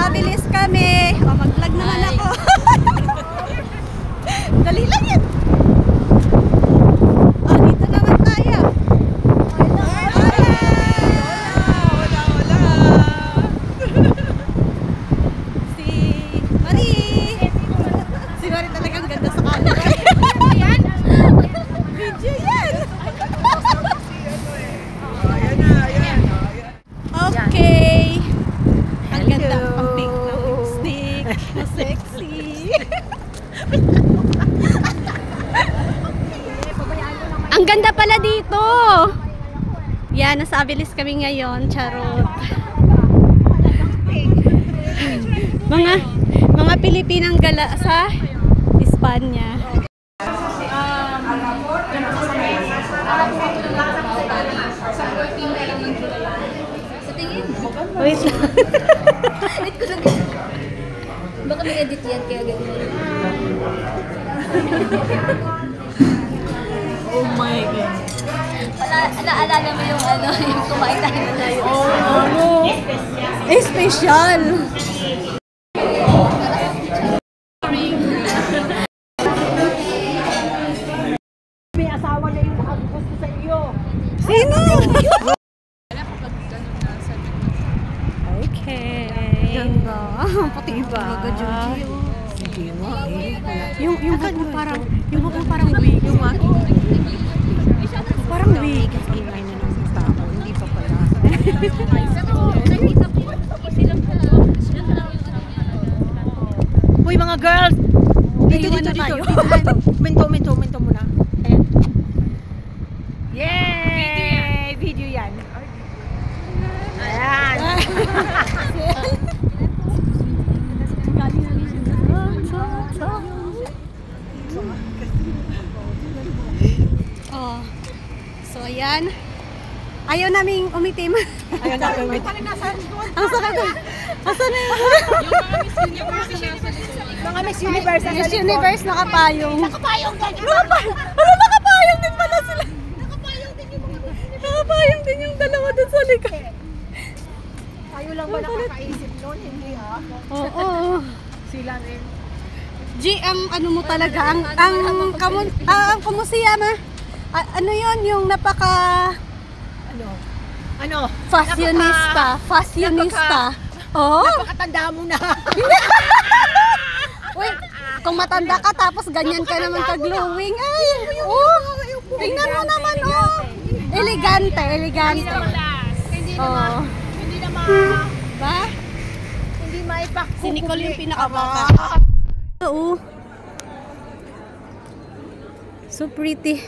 nasa Abilis kami. O, mag-vlog naman ako. Dali lang yan. O, dito naman tayo. Si Marie. Si Marie talagang ganda sa camera. Video yan. Okay. Ang ganda pang pink na lipstick. Sexy. Ang ganda pala dito. Yan, nasa Abilis kami ngayon. Charot. Mga Pilipinang gala sa Espanya. Wait lang. Wait ko lang. Baka may edit yan kaya ganyan. Oh my God. Naalala mo yung ano, yung kumain tayo na yun. Oh, special. May asawa na yung gusto sa iyo. Sino? Okay. Ganda. Puti ba? Hindi nga eh. Yung buhok mo parang wig. Yung aking parang wig. Kasi ingay na ng tao. Hindi pa pala. Uy mga girls! Dito. Minto muna. Ayan. Yay! Video yan. Ayan. Oh. So ayan. Ayaw naming umitim. Ayaw namin umitim. Ang sakit. Asa na yun? Mga Miss Universe. Miss Universe nakapayong. Nakapayong ka. Nakapayong din pala sila. Nakapayong din yung dalawa dun sa likod. Tayo lang ba nakakaisip nun? Hindi ah. Oo. Sila rin. G, ang ano mo talaga, ang kumusiyama. Ano yun, yung napaka Ano? Fashionista. Oh. Napakatanda mo na. Uy, kung matanda ka tapos ganyan ka naman ka-glowing. Ay, tingnan mo naman, oh. Elegante. Hindi naman. Ba? Hindi maipakukupi. Si Nicole yung pinakabata. Oo. So pretty.